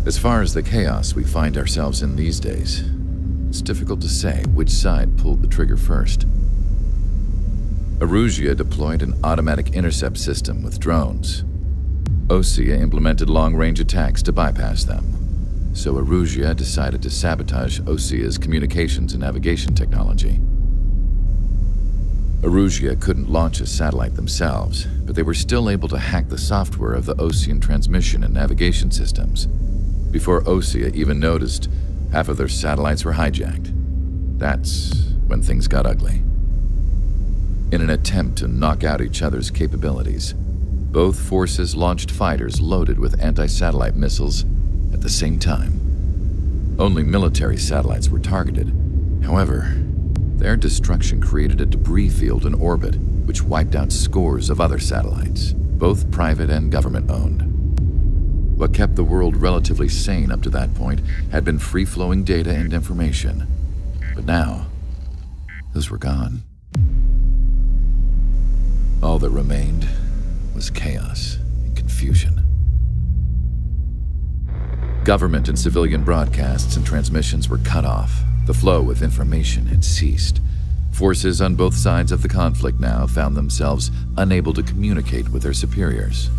As far as the chaos we find ourselves in these days, it's difficult to say which side pulled the trigger first. Erusia deployed an automatic intercept system with drones. Osea implemented long-range attacks to bypass them, so Erusia decided to sabotage Osea's communications and navigation technology. Erusia couldn't launch a satellite themselves, but they were still able to hack the software of the Osean transmission and navigation systems. Before Osea even noticed, half of their satellites were hijacked. That's when things got ugly. In an attempt to knock out each other's capabilities, both forces launched fighters loaded with anti-satellite missiles at the same time. Only military satellites were targeted. However, their destruction created a debris field in orbit, which wiped out scores of other satellites, both private and government-owned. What kept the world relatively sane up to that point had been free-flowing data and information. But now, those were gone. All that remained was chaos and confusion. Government and civilian broadcasts and transmissions were cut off. The flow of information had ceased. Forces on both sides of the conflict now found themselves unable to communicate with their superiors.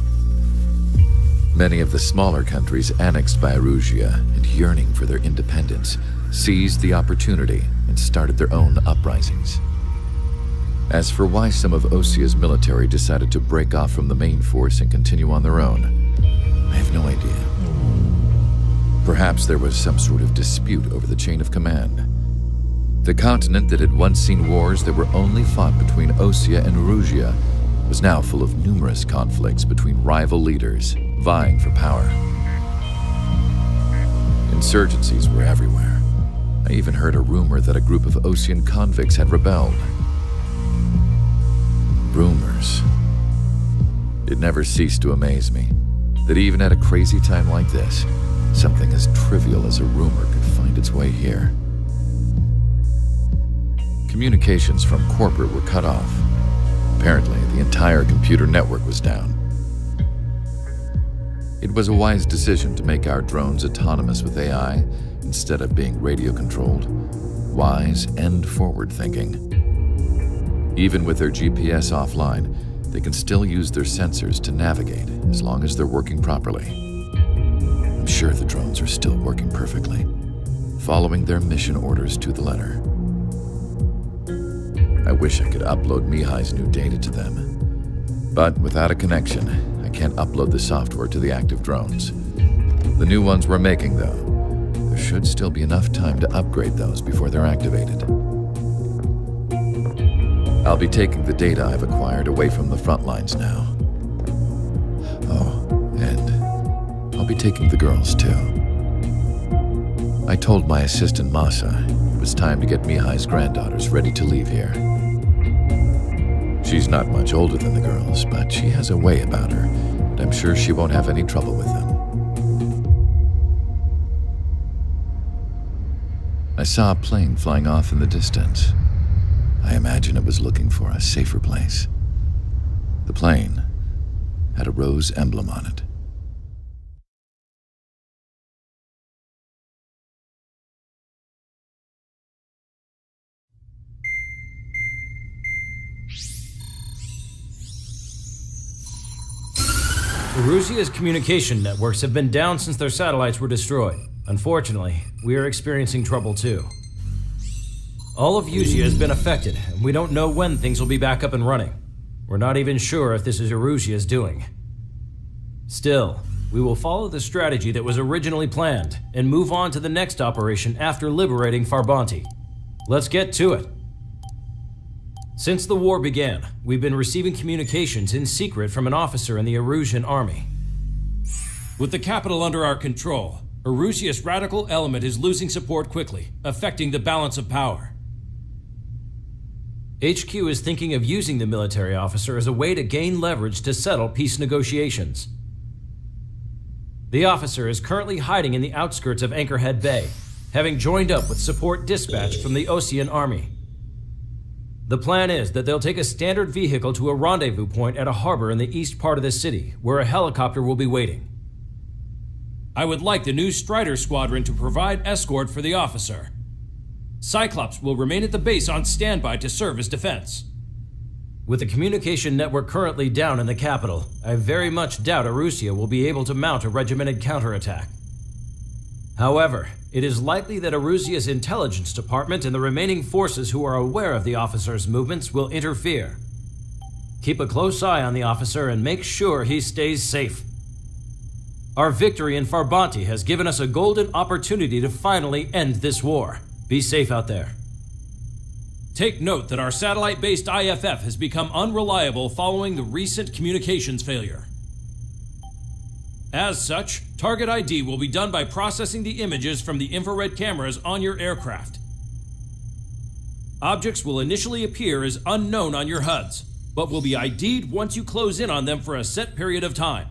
Many of the smaller countries annexed by Erusia and yearning for their independence seized the opportunity and started their own uprisings. As for why some of Osea's military decided to break off from the main force and continue on their own, I have no idea. Perhaps there was some sort of dispute over the chain of command. The continent that had once seen wars that were only fought between Osea and Erusia was now full of numerous conflicts between rival leaders vying for power. Insurgencies were everywhere. I even heard a rumor that a group of Osean convicts had rebelled. Rumors. It never ceased to amaze me that even at a crazy time like this, something as trivial as a rumor could find its way here. Communications from corporate were cut off. Apparently, the entire computer network was down. It was a wise decision to make our drones autonomous with AI instead of being radio-controlled. Wise and forward-thinking. Even with their GPS offline, they can still use their sensors to navigate as long as they're working properly. I'm sure the drones are still working perfectly, following their mission orders to the letter. I wish I could upload Mihai's new data to them. But without a connection, I can't upload the software to the active drones. The new ones we're making, though, there should still be enough time to upgrade those before they're activated. I'll be taking the data I've acquired away from the front lines now. Oh, and I'll be taking the girls, too. I told my assistant, Masa, it was time to get Mihai's granddaughters ready to leave here. She's not much older than the girls, but she has a way about her, and I'm sure she won't have any trouble with them. I saw a plane flying off in the distance. I imagine it was looking for a safer place. The plane had a rose emblem on it. Erusia's communication networks have been down since their satellites were destroyed. Unfortunately, we are experiencing trouble too. All of Usea has been affected, and we don't know when things will be back up and running. We're not even sure if this is Erusia's doing. Still, we will follow the strategy that was originally planned and move on to the next operation after liberating Farbanti. Let's get to it. Since the war began, we've been receiving communications in secret from an officer in the Erusian army. With the capital under our control, Erusia's radical element is losing support quickly, affecting the balance of power. HQ is thinking of using the military officer as a way to gain leverage to settle peace negotiations. The officer is currently hiding in the outskirts of Anchorhead Bay, having joined up with support dispatched from the Osean army. The plan is that they'll take a standard vehicle to a rendezvous point at a harbor in the east part of the city, where a helicopter will be waiting. I would like the new Strider Squadron to provide escort for the officer. Cyclops will remain at the base on standby to serve as defense. With the communication network currently down in the capital, I very much doubt Erusia will be able to mount a regimented counterattack. However, it is likely that Erusia's intelligence department and the remaining forces who are aware of the officer's movements will interfere. Keep a close eye on the officer and make sure he stays safe. Our victory in Farbanti has given us a golden opportunity to finally end this war. Be safe out there. Take note that our satellite-based IFF has become unreliable following the recent communications failure. As such, target ID will be done by processing the images from the infrared cameras on your aircraft. Objects will initially appear as unknown on your HUDs, but will be ID'd once you close in on them for a set period of time.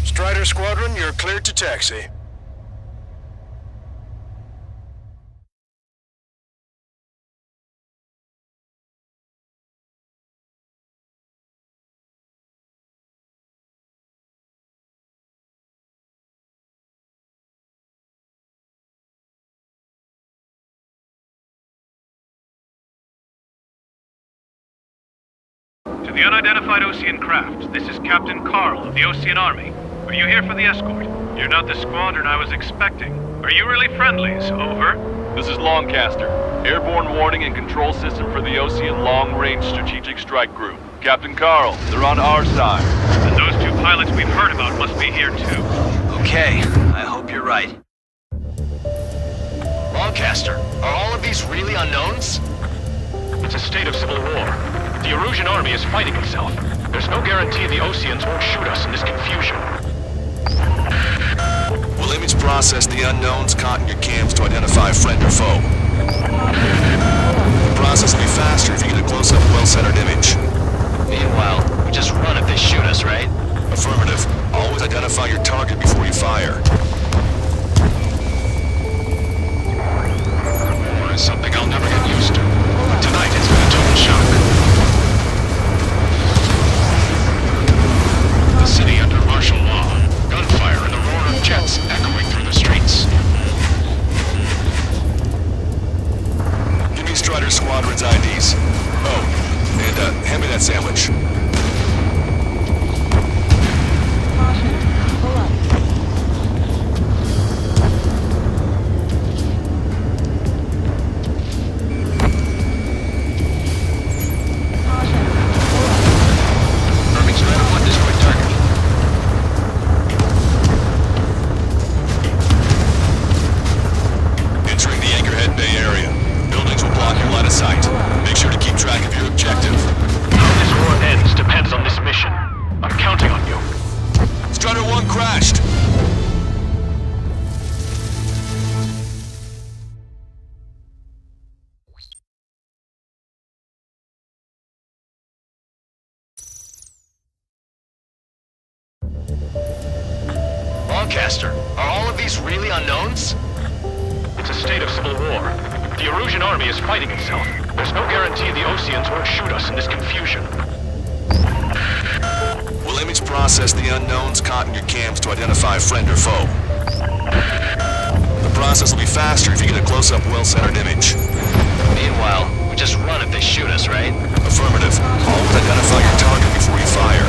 Strider Squadron, you're cleared to taxi. To the unidentified Osean craft, this is Captain Carl of the Osean Army. Are you here for the escort? You're not the squadron I was expecting. Are you really friendlies? Over. This is Longcaster. Airborne warning and control system for the Osean Long-Range Strategic Strike Group. Captain Carl, they're on our side. And those two pilots we've heard about must be here too. Okay, I hope you're right. Longcaster, are all of these really unknowns? It's a state of civil war. The Erusian army is fighting itself. There's no guarantee the Oseans won't shoot us in this confusion. We'll image process the unknowns caught in your cams to identify friend or foe. The process will be faster if you get a close-up, well-centered image. Meanwhile, we just run if they shoot us, right? Affirmative. Always identify your target before you fire. War is something I'll never get used to. Tonight it's been a total shock. The city under martial law. Gunfire and the roar of jets echoing through the streets. Give me Strider Squadron's IDs. Oh, and hand me that sandwich. Longcaster, are all of these really unknowns? It's a state of civil war. The Erusian army is fighting itself. There's no guarantee the Oseans won't shoot us in this confusion. We'll image process Process the unknowns caught in your cams to identify friend or foe. The process will be faster if you get a close-up, well-centered image. Meanwhile, we just run if they shoot us, right? Affirmative. Always identify your target before you fire.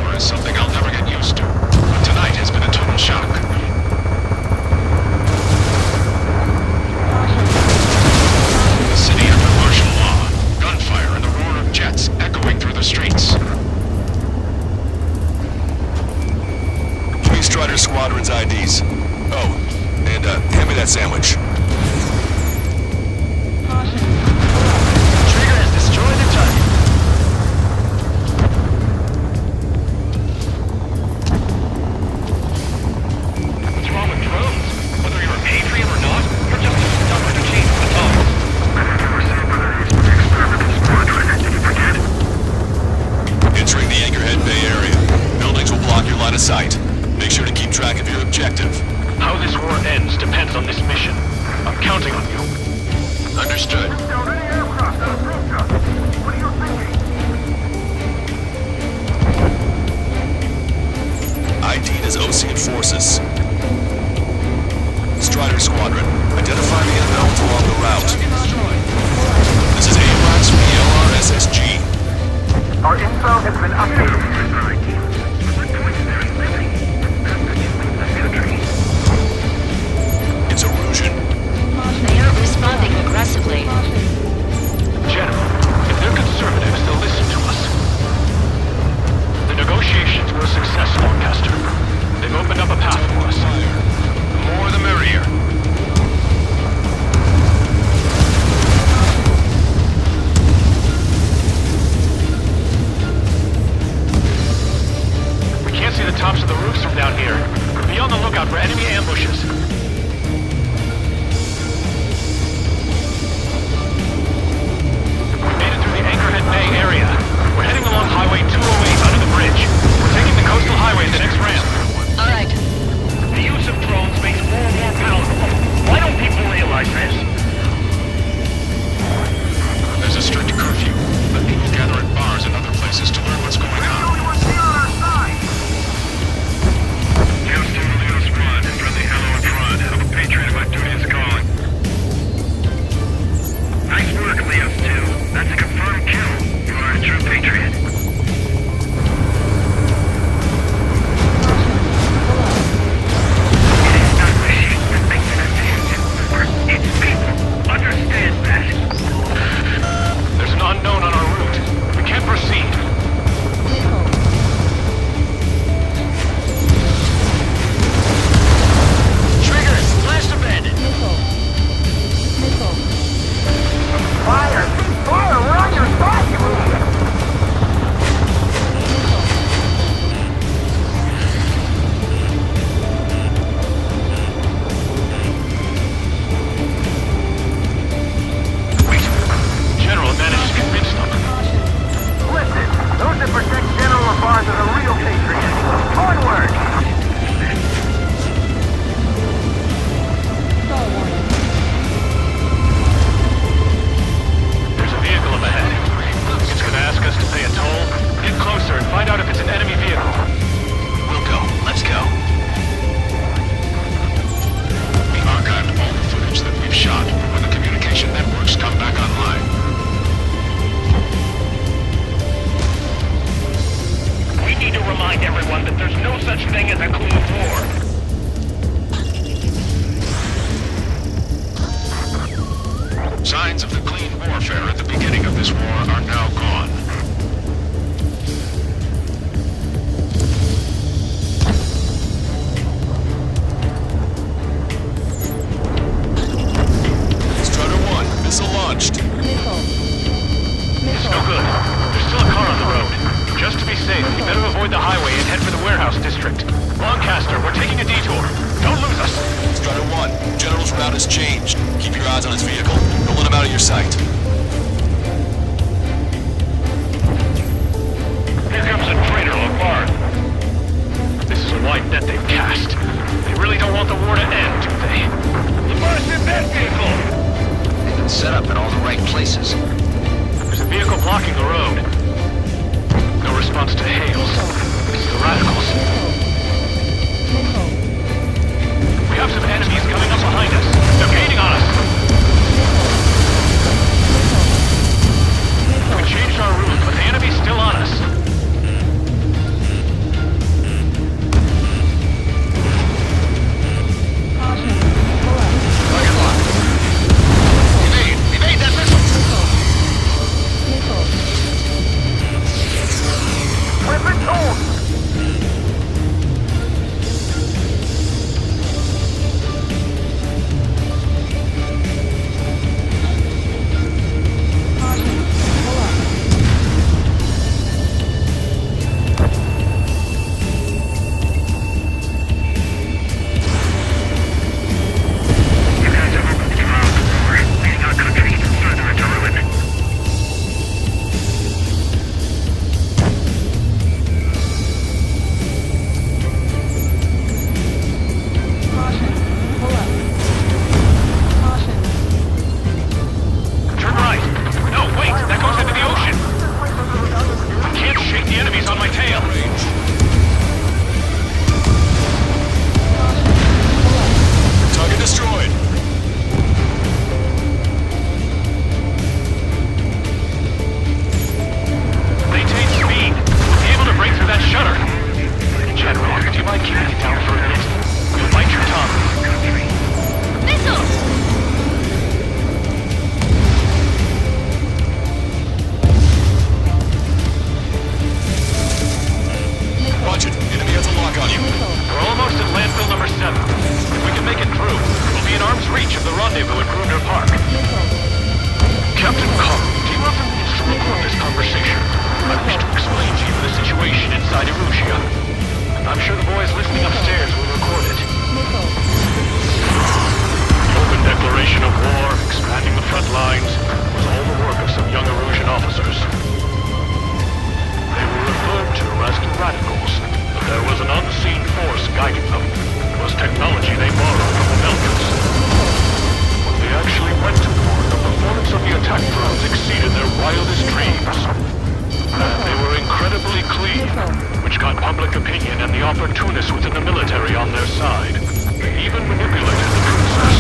War is something I'll never get used to. But tonight has been a total shock. The city under martial law. Gunfire and the roar of jets echoing through the streets. Give me Strider Squadron's IDs. Oh, and hand me that sandwich. Trigger has destroyed the target. What's wrong with drones? Whether you're a patriot or not, you're just too stubborn to change the tone. Entering the Anchorhead Bay area. Buildings will block your line of sight. Make sure to keep track of your objective. How this war ends depends on this mission. I'm counting on you. Understood. ID'd as Ocean Forces. Strider Squadron, identify the unknowns along the route. This is AWACS from the LRSSG. Our info has been updated. It's Erusian. They are responding aggressively. General, if they're conservatives, they'll listen to us. The negotiations were a success, Lancaster. They've opened up a path for us. The more the merrier. We can't see the tops of the roofs from down here. Be on the lookout for enemy ambushes. Anchorhead Bay area. We're heading along Highway 208 under the bridge. We're taking the coastal highway as the next ramp. All right. The use of drones makes war more palatable. Why don't people realize this? There's a strict curfew, but people gather at bars and other places to learn what's going on. Houston, Leo Squad, friendly hello in front. I'm a patriot, my duty is calling. Nice work, Leo 2. That's a confirmed kill. You are a true patriot. It is not machines that make the decisions. It's people. Understand that. There's an unknown on our route. We can't proceed. Trigger, blast abandoned. Fire! Fire! We're on your side, you idiot! Wait. General managed to convince them. Listen, those that protect General Lafarge are the real patriots. Onward! There's a vehicle up ahead. It's gonna ask us to pay a toll. Get closer and find out if it's an enemy vehicle. We'll go. Let's go. We archived all the footage that we've shot for when the communication networks come back online. We need to remind everyone that there's no such thing as a clean war. Signs of the clean warfare at the beginning of this war are now gone. Strider 1, missile launched. It's no good. There's still a car on the road. Just to be safe, we better avoid the highway and head for the warehouse district. Lancaster, we're taking a detour. Don't lose us. Strider 1, General's route has changed. Keep your eyes on his vehicle. Don't let him out of your sight. Here comes a traitor, Lafarge. This is a wide net they've cast. They really don't want the war to end, do they? Lafarge's in that vehicle! They've been set up in all the right places. There's an vehicle blocking the road. No response to hails. It's the radicals. We have some enemies coming up behind us. They're gaining on us. We changed our route, but the enemy's still on us. Target locked. Evade! Evade that missile! Weapons hold! Turn right. No, wait, that goes into the ocean. I can't shake the enemies on my tail. Target destroyed. Maintain speed. We'll be able to break through that shutter. General, do you mind keeping it down for a minute? You'll bite your tongue. Missiles! Roger. Enemy has a lock on you. We're almost at landfill number 7. If we can make it through, we'll be in arm's reach of the rendezvous at Gruner Park. Captain Carl, do you have the means to record this conversation? I wish to explain to you the situation inside Erusia. I'm sure the boys listening upstairs will record it. Open declaration of war, expanding the front lines, was all the work of some young Erusian officers. They were referred to as the radicals, but there was an unseen force guiding them. It was technology they borrowed from the Melkers. When they actually went to war, the performance of the attack drones exceeded their wildest dreams. And they were incredibly clean, which got public opinion and the opportunists within the military on their side. They even manipulated the princess.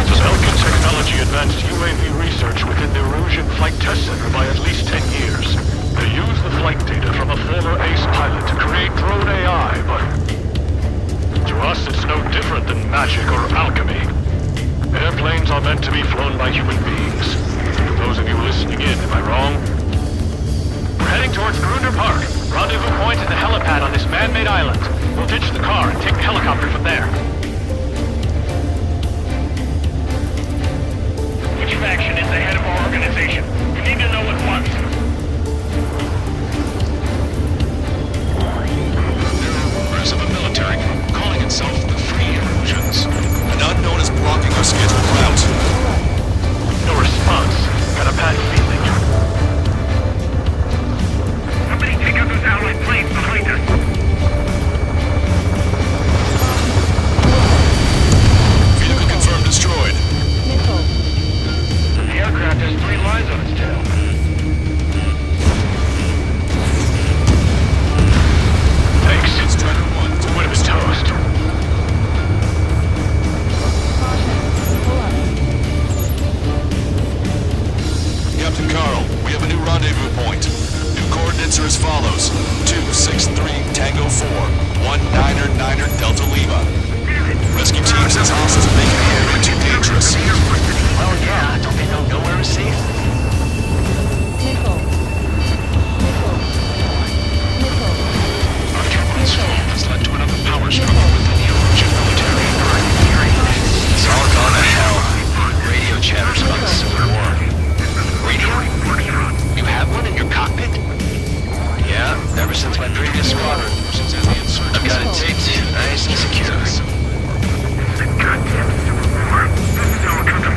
The Melkin technology advanced UAV research within the Erusian Flight Test Center by at least 10 years. They used the flight data from a former ace pilot to create drone AI, but to us it's no different than magic or alchemy. Airplanes are meant to be flown by human beings. For those of you listening in, am I wrong? We're heading towards Gruner Park. Rendezvous point at the helipad on this man-made island. We'll ditch the car and take the helicopter from there. Which faction is the head of our organization? We need to know at once. There are rumors of a military group calling itself the Free Erusians. An unknown is blocking our scheduled route. No response. Got a bad feeling. Somebody take out those allied planes behind us! Vehicle confirmed destroyed. The aircraft has 3 lines on its tail. Thanks. Striker 1. Would have been toast. Captain Carl, we have a new rendezvous point. New coordinates are as follows. 263 Tango 4, 1999 Delta Lima. Rescue team says hostiles are making the area too dangerous. Well, yeah, don't they know nowhere is safe? Our turbulence storm has led to another power struggle within the Erusian military. It's all gone to hell. Radio chatters about the Civil War. Radio? You have one in your cockpit? Yeah, ever since my previous squadron. I've got it taped, nice and secure. Goddamn Civil War. This is our country.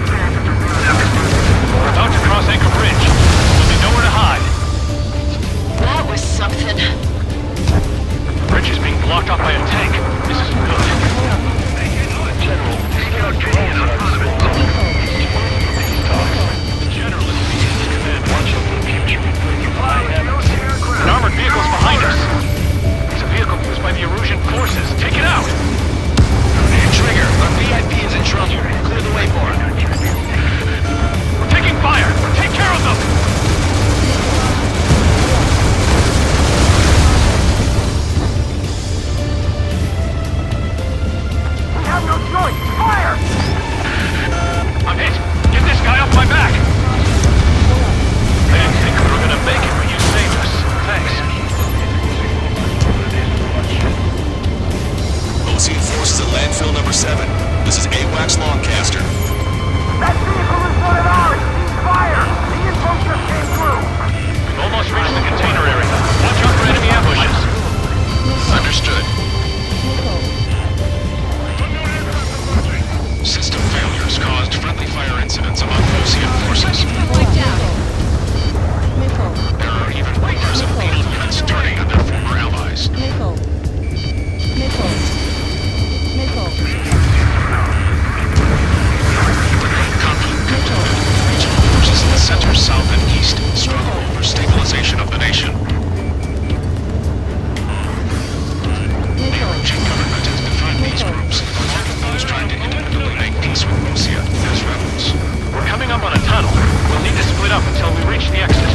reach the exit.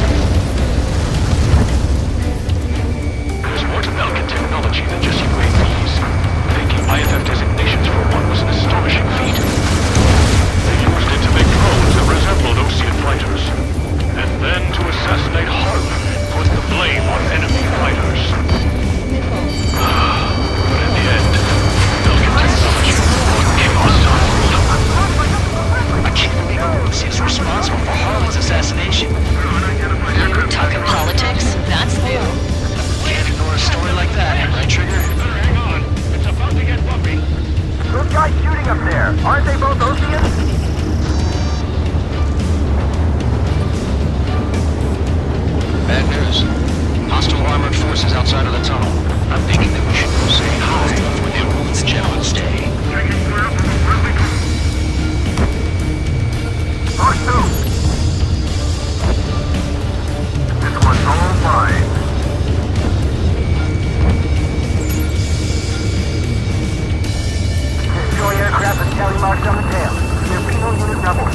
There's more to Belkin technology than just UAVs. Taking IFF designations for one was an astonishing feat. They used it to make drones that resembled Osean fighters. And then to assassinate Harp, put the blame on enemy fighters. But in the end, Belkin technology brought chaos to the world. I can't believe Lucy is responsible for Harlan's assassination. You talking politics? That's new. Can't ignore a story like that, right, Trigger? Hang on, it's about to get bumpy. Those guys shooting up there, aren't they both Oseans? Bad news. Hostile armored forces outside of the tunnel. I'm thinking that we should go say hi before they ruin the gentleman's stay. Talk to. This one's all fine. Destroy aircraft with tally marks on the tail. Torpedo unit double.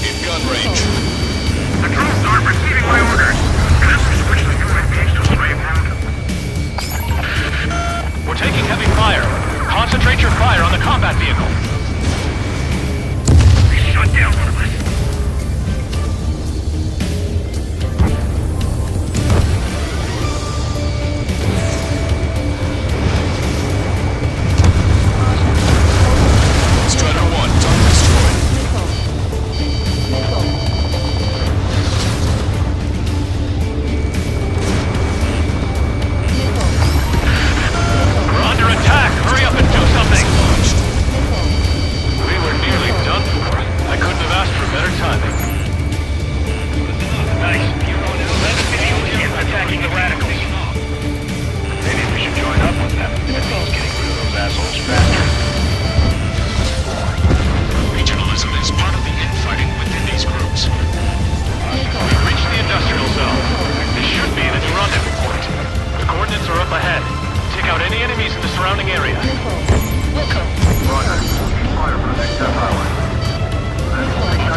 In gun range. The drones aren't receiving my orders. Have to switch the UAVs to slave mode. We're taking heavy fire. Concentrate your fire on the combat vehicle. They shut down one of us. Strider 1, target destroyed. We're under attack. Hurry up and do something. We were nearly done for. I couldn't have asked for better timing. Nice. Let's see the Oseans attacking the radicals. Maybe we should join up with them. It means getting rid of those assholes faster. Regionalism is part of the infighting within these groups. We've reached the industrial zone. This should be the new rendezvous point. The coordinates are up ahead. Take out any enemies in the surrounding area.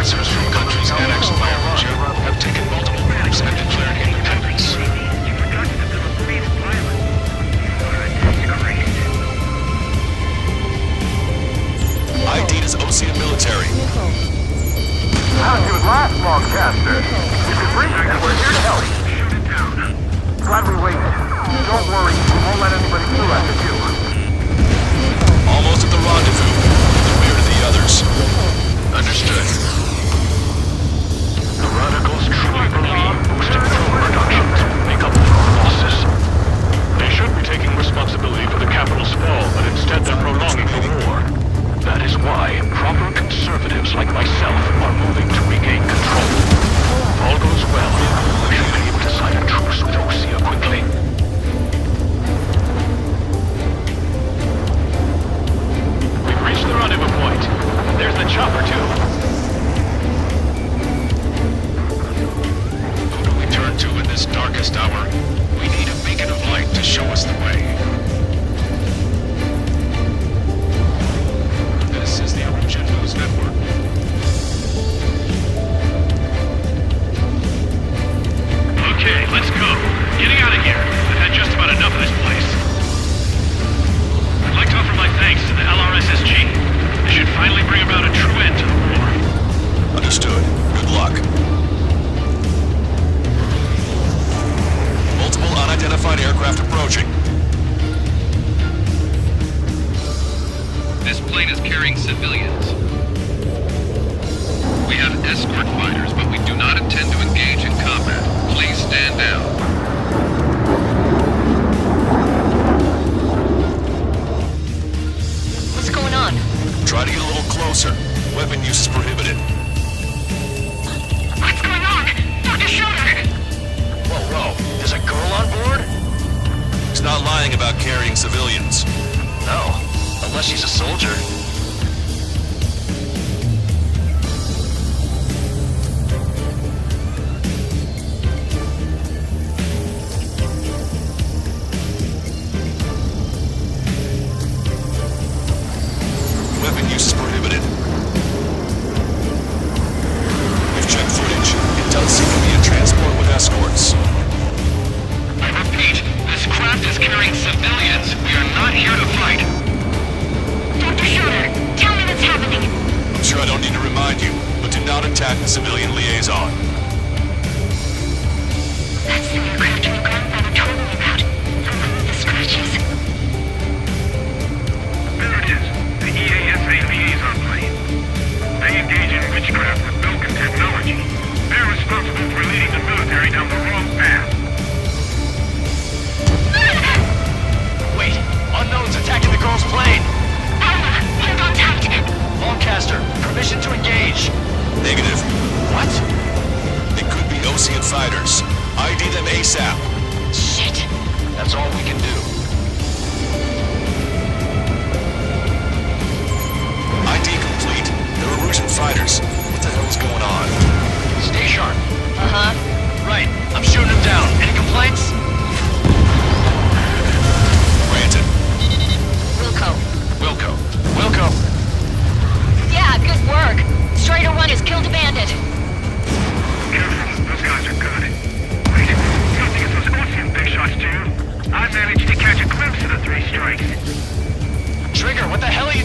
Officers from countries annexed by Russia have taken multiple groups and declared independence. ID'd as Osean military. How's your last Longcaster? If you bring it, we're here to help. Glad we waited. Don't worry, we won't let anybody through after you. Almost at the rendezvous. The rear to the others. Understood. The radicals truly believe boosting drone productions will make up for our losses. They should be taking responsibility for the capital's fall, but instead they're prolonging the war. That is why proper conservatives like myself are moving to regain control. If all goes well, we should be able to sign a truce with Osea quickly. We've reached the rendezvous point. There's the chopper, too. Who do we turn to in this darkest hour? We need a beacon of light to show us the way. This is the Origin News Network. Okay, let's go. Getting out of here. I've had just about enough of this place. I'd like to offer my thanks to the LRSSG. They should finally bring about a true end to the war. Understood. Good luck. Multiple unidentified aircraft approaching. This plane is carrying civilians. We have escort fighters, but we do not intend to engage in combat. Please stand down. What's going on? Try to get a little closer. Weapon use is prohibited. What's going on? Dr. Schroeder! Whoa. There's a girl on board? He's not lying about carrying civilians. No, unless she's a soldier. not here to fight. Dr. Schroeder, tell me what's happening. I'm sure I don't need to remind you, but do not attack the civilian liaison. That's the aircraft your grandfather told me about. The one with the scratches. There it is. The EASA liaison plane. They engage in witchcraft with Belkin technology. They're responsible for leading the military down the wrong path. Wait, unknown's attacking the girl's plane. Alma, hold on tight. Lancaster, permission to engage. Negative. What? It could be Osean fighters. ID them ASAP. Shit. That's all we can do. ID complete. They're Erusian fighters. What the hell is going on? Stay sharp. Uh-huh. Right, I'm shooting him down. Any complaints? Granted. Wilco. Wilco. Yeah, good work. Strider 1 has killed a bandit. Careful, those guys are good. Wait, you don't think it's those Ocean big shots, do you? I managed to catch a glimpse of the three strikes. Trigger, what the hell are you